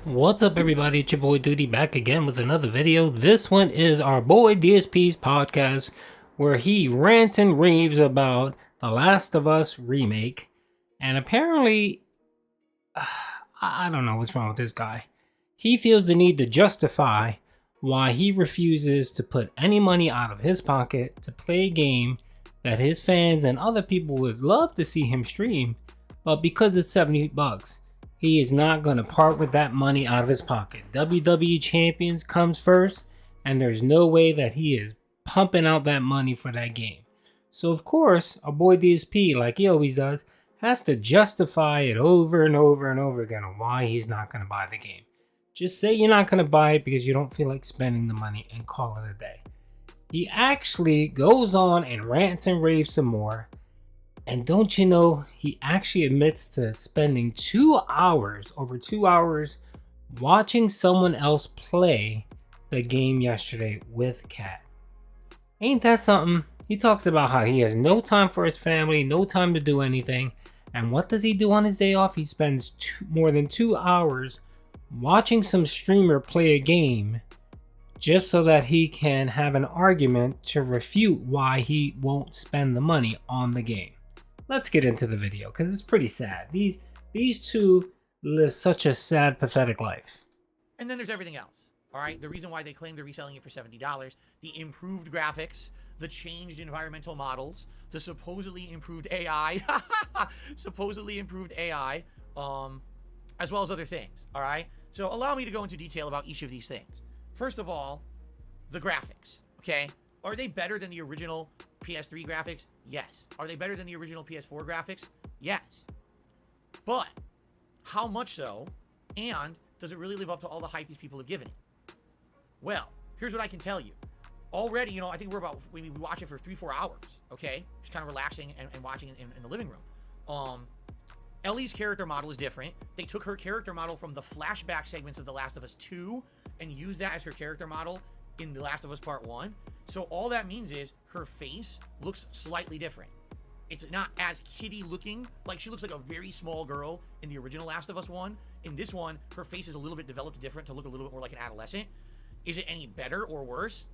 What's up, everybody? It's your boy Duty back again with another video. This one is our boy DSP's podcast where he rants and raves about The Last of Us remake. And apparently, I don't know what's wrong with this guy. He feels the need to justify why he refuses to put any money out of his pocket to play a game that his fans and other people would love to see him stream, but because it's 70 bucks, he is not going to part with that money out of his pocket. WWE Champions comes first, and there's no way that he is pumping out that money for that game. So, of course, our boy DSP, like he always does, has to justify it over and over and over again on why he's not going to buy the game. Just say you're not going to buy it because you don't feel like spending the money and call it a day. He actually goes on and rants and raves some more. And don't you know, he actually admits to spending 2 hours, over 2 hours, watching someone else play the game yesterday with Kat. Ain't that something? He talks about how he has no time for his family, no time to do anything. And what does he do on his day off? He spends more than 2 hours watching some streamer play a game just so that he can have an argument to refute why he won't spend the money on the game. Let's get into the video because it's pretty sad. These two live such a sad, pathetic life. And then there's everything else. All right. The reason why they claim they're reselling it for $70, the improved graphics, the changed environmental models, the supposedly improved AI, as well as other things. All right. So allow me to go into detail about each of these things. First of all, the graphics. Okay. Are they better than the original PS3 graphics? Yes. Are they better than the original PS4 graphics? Yes. But how much so? And does it really live up to all the hype these people have given it? Well, here's what I can tell you. Already, I think we watch it for 3-4 hours, okay? Just kind of relaxing and watching it in the living room. Ellie's character model is different. They took her character model from the flashback segments of The Last of Us 2 and used that as her character model in The Last of Us Part 1. So all that means is her face looks slightly different. It's not as kiddie looking. Like, she looks like a very small girl in the original Last of Us 1. In this one, her face is a little bit developed different to look a little bit more like an adolescent. Is it any better or worse?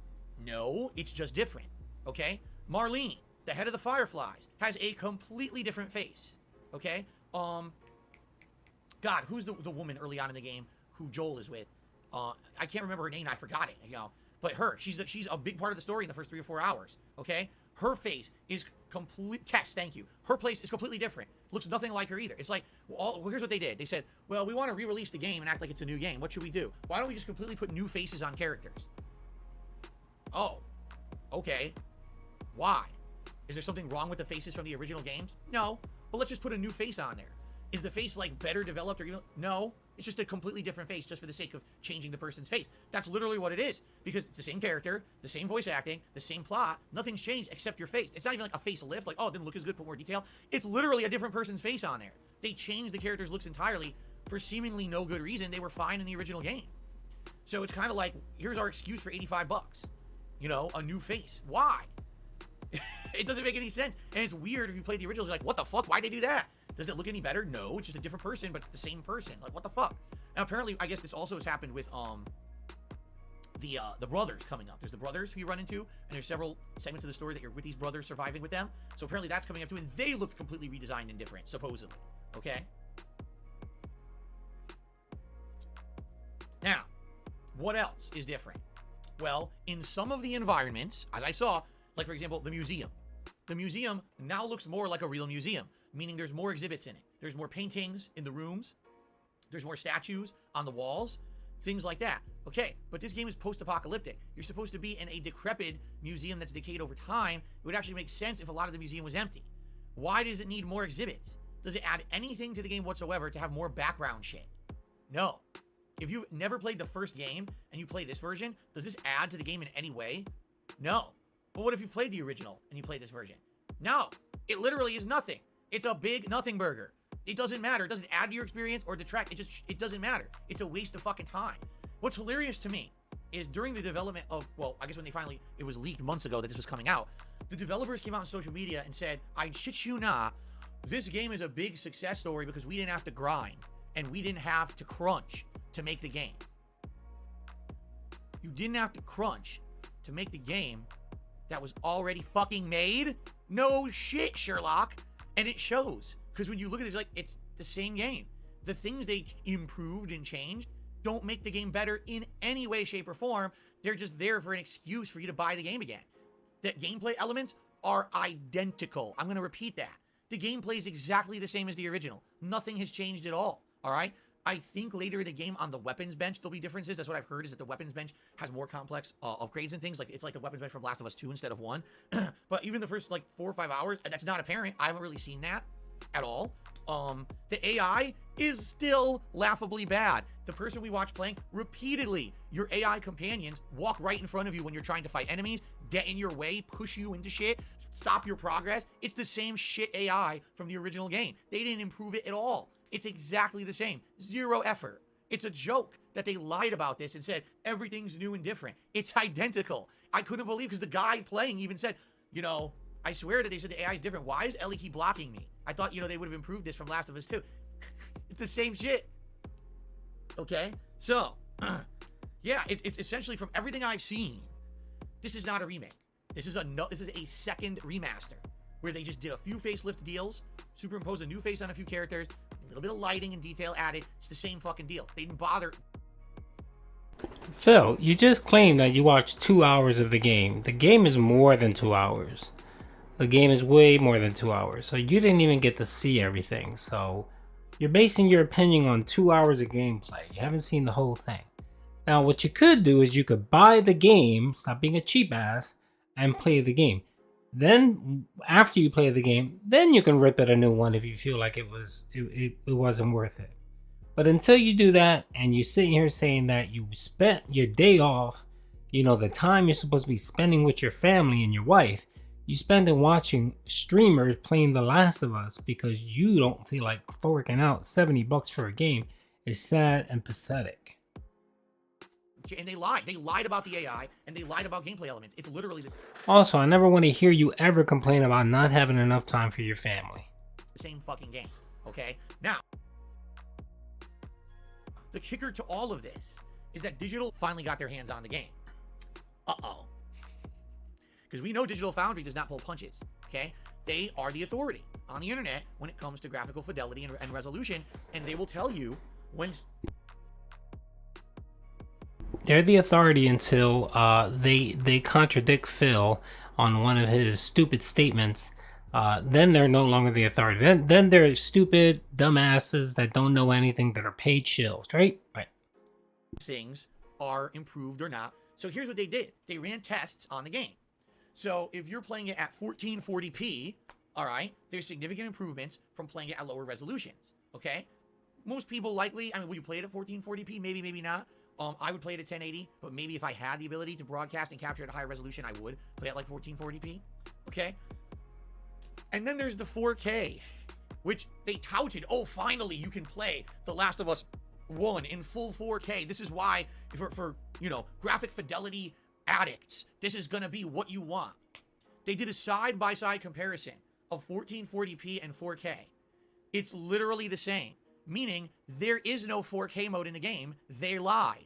No, it's just different, okay? Marlene, the head of the Fireflies, has a completely different face, okay? God, who's the woman early on in the game who Joel is with? I can't remember her name. I forgot it, But she's a big part of the story in the first 3 or 4 hours, okay? Her face is thank you. Her place is completely different. Looks nothing like her either. It's like, here's what they did. They said, well, we want to re-release the game and act like it's a new game. What should we do? Why don't we just completely put new faces on characters? Oh, okay. Why? Is there something wrong with the faces from the original games? No, but let's just put a new face on there. Is the face like better developed or even? No, it's just a completely different face just for the sake of changing the person's face. That's literally what it is, because it's the same character, the same voice acting, the same plot. Nothing's changed except your face. It's not even like a facelift, like, oh, it didn't look as good, put more detail. It's literally a different person's face on there. They changed the character's looks entirely for seemingly no good reason. They were fine in the original game. So it's kind of like, here's our excuse for 85 bucks. A new face. Why? It doesn't make any sense. And it's weird if you play the originals, you're like, what the fuck? Why'd they do that? Does it look any better? No, it's just a different person, but it's the same person. Like, what the fuck? Now, apparently, I guess this also has happened with the brothers coming up. There's the brothers who you run into, and there's several segments of the story that you're with these brothers surviving with them. So apparently that's coming up too, and they looked completely redesigned and different, supposedly. Okay? Now, what else is different? Well, in some of the environments, as I saw, like, for example, the museum. The museum now looks more like a real museum, meaning there's more exhibits in it. There's more paintings in the rooms. There's more statues on the walls, things like that. Okay, but this game is post-apocalyptic. You're supposed to be in a decrepit museum that's decayed over time. It would actually make sense if a lot of the museum was empty. Why does it need more exhibits? Does it add anything to the game whatsoever to have more background shit? No. If you've never played the first game and you play this version, does this add to the game in any way? No. But what if you played the original and you play this version? No. It literally is nothing. It's a big nothing burger. It doesn't matter. It doesn't add to your experience or detract. It doesn't matter. It's a waste of fucking time. What's hilarious to me is during the development of, well, I guess when it was leaked months ago that this was coming out, the developers came out on social media and said, I shit you not, this game is a big success story because we didn't have to grind and we didn't have to crunch. to make the game. You didn't have to crunch to make the game that was already fucking made. No shit, Sherlock. And it shows. Because when you look at it, it's the same game. The things they improved and changed don't make the game better in any way, shape, or form. They're just there for an excuse for you to buy the game again. The gameplay elements are identical. I'm going to repeat that. The gameplay is exactly the same as the original. Nothing has changed at all. All right? I think later in the game on the weapons bench, there'll be differences. That's what I've heard, is that the weapons bench has more complex upgrades and things. Like, it's like the weapons bench from Last of Us 2 instead of 1. But even the first, 4 or 5 hours, that's not apparent. I haven't really seen that at all. The AI is still laughably bad. The person we watch playing, repeatedly, your AI companions walk right in front of you when you're trying to fight enemies, get in your way, push you into shit, stop your progress. It's the same shit AI from the original game. They didn't improve it at all. It's exactly the same. Zero effort. It's a joke that they lied about this and said everything's new and different. It's identical. I couldn't believe, because the guy playing even said, I swear that they said the AI is different. Why is Ellie keep blocking me? I thought, they would have improved this from Last of Us 2. It's the same shit. Okay? So, yeah, it's essentially, from everything I've seen, this is not a remake. This is a second remaster where they just did a few facelift deals, superimposed a new face on a few characters, a little bit of lighting and detail added. It's the same fucking deal. They didn't bother. Phil, you just claimed that you watched 2 hours of the game. The game is more than 2 hours. The game is way more than 2 hours. So you didn't even get to see everything. So you're basing your opinion on 2 hours of gameplay. You haven't seen the whole thing. Now, what you could do is you could buy the game, stop being a cheap ass, and play the game. Then, after you play the game, then you can rip it a new one if you feel like it wasn't worth it. But until you do that, and you sit here saying that you spent your day off, the time you're supposed to be spending with your family and your wife, you spend it watching streamers playing The Last of Us because you don't feel like forking out $70 for a game, is sad and pathetic. And they lied. They lied about the AI, and they lied about gameplay elements. It's literally Also, I never want to hear you ever complain about not having enough time for your family. the same fucking game. Okay? Now, the kicker to all of this is that Digital finally got their hands on the game. Uh-oh. Because we know Digital Foundry does not pull punches. Okay? They are the authority on the internet when it comes to graphical fidelity and resolution, and they will tell you when... They're the authority until they contradict Phil on one of his stupid statements. Then they're no longer the authority. Then they're stupid dumbasses that don't know anything, that are paid shills, right? Right. Things are improved or not. So here's what they did. They ran tests on the game. So if you're playing it at 1440p, all right, there's significant improvements from playing it at lower resolutions, okay? Most people likely, would you play it at 1440p? Maybe, maybe not. I would play it at 1080, but maybe if I had the ability to broadcast and capture at a higher resolution, I would play it like 1440p, okay? And then there's the 4K, which they touted. Oh, finally, you can play The Last of Us 1 in full 4K. This is why, for graphic fidelity addicts, this is going to be what you want. They did a side-by-side comparison of 1440p and 4K. It's literally the same, meaning there is no 4K mode in the game. They lied.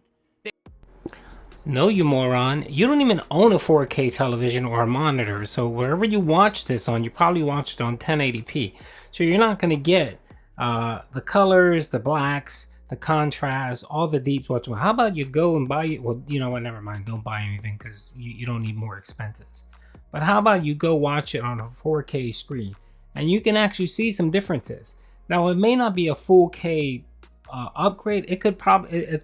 No, you moron. You don't even own a 4K television or a monitor, so wherever you watch this on, you probably watched it on 1080p. So you're not going to get the colors, the blacks, the contrast, all the deeps whatsoever. How about you go and buy it? Well, you know what? Never mind. Don't buy anything because you don't need more expenses. But how about you go watch it on a 4K screen and you can actually see some differences. Now, it may not be a full K upgrade. It's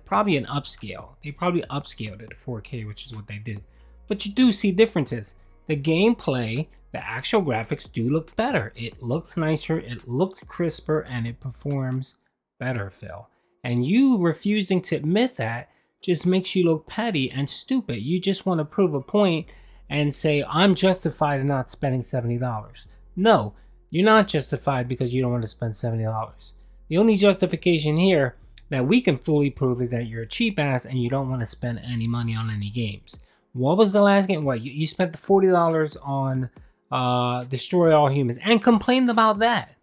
probably an upscale. They probably upscaled it to 4K, which is what they did. But you do see differences. The gameplay, the actual graphics do look better. It looks nicer, it looks crisper, and it performs better, Phil. And you refusing to admit that just makes you look petty and stupid. You just want to prove a point and say, I'm justified in not spending $70. No, you're not justified because you don't want to spend $70. The only justification here that we can fully prove is that you're a cheap ass and you don't want to spend any money on any games. What was the last game? What, you spent the $40 on Destroy All Humans and complained about that.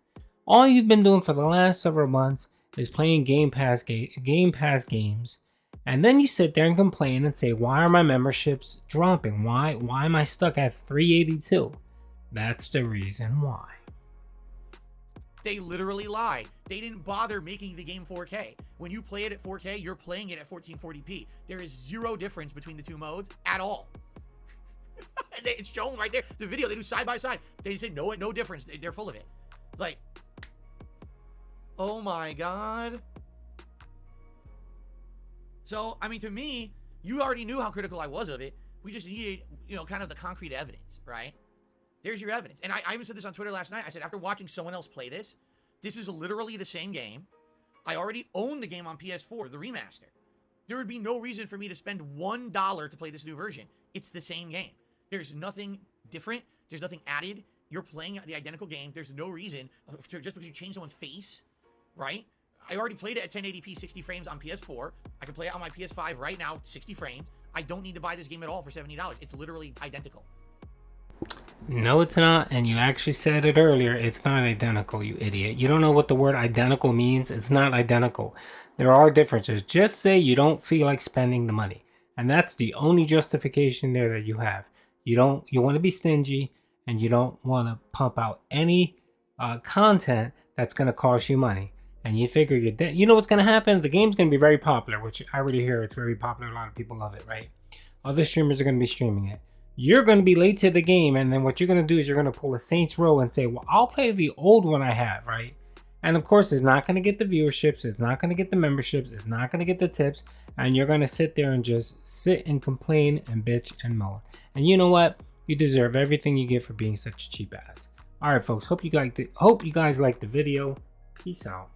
All you've been doing for the last several months is playing Game Pass games, and then you sit there and complain and say, why are my memberships dropping? Why am I stuck at 382? That's the reason why. They literally lied. They didn't bother making the game 4K. When you play it at 4K, you're playing it at 1440p. There is zero difference between the two modes at all. And it's shown right there. The video, they do side by side. They say no difference. They're full of it. Like, oh my God. So, I mean, to me, you already knew how critical I was of it. We just needed, kind of the concrete evidence, right? There's your evidence. And I even said this on Twitter last night. I said, after watching someone else play this is literally the same game. I already own the game on PS4, the remaster. There would be no reason for me to spend $1 to play this new version. It's the same game. There's nothing different. There's nothing added. You're playing the identical game. There's no reason just because you change someone's face, right? I already played it at 1080p 60 frames on PS4. I can play it on my PS5 right now, 60 frames. I don't need to buy this game at all for $70. It's literally identical. No, it's not. And you actually said it earlier. It's not identical, you idiot. You don't know what the word identical means. It's not identical. There are differences. Just say you don't feel like spending the money. And that's the only justification there that you have. You want to be stingy, and you don't want to pump out any content that's going to cost you money. And you figure you know what's going to happen? The game's going to be very popular, which I already hear it's very popular. A lot of people love it, right? Other streamers are going to be streaming it. You're going to be late to the game, and then what you're going to do is you're going to pull a Saints Row and say, well, I'll play the old one I have, right? And of course, it's not going to get the viewerships, it's not going to get the memberships, it's not going to get the tips, and you're going to sit there and just sit and complain and bitch and moan. And you know what? You deserve everything you get for being such a cheap ass. All right, folks. Hope you guys liked the video. Peace out.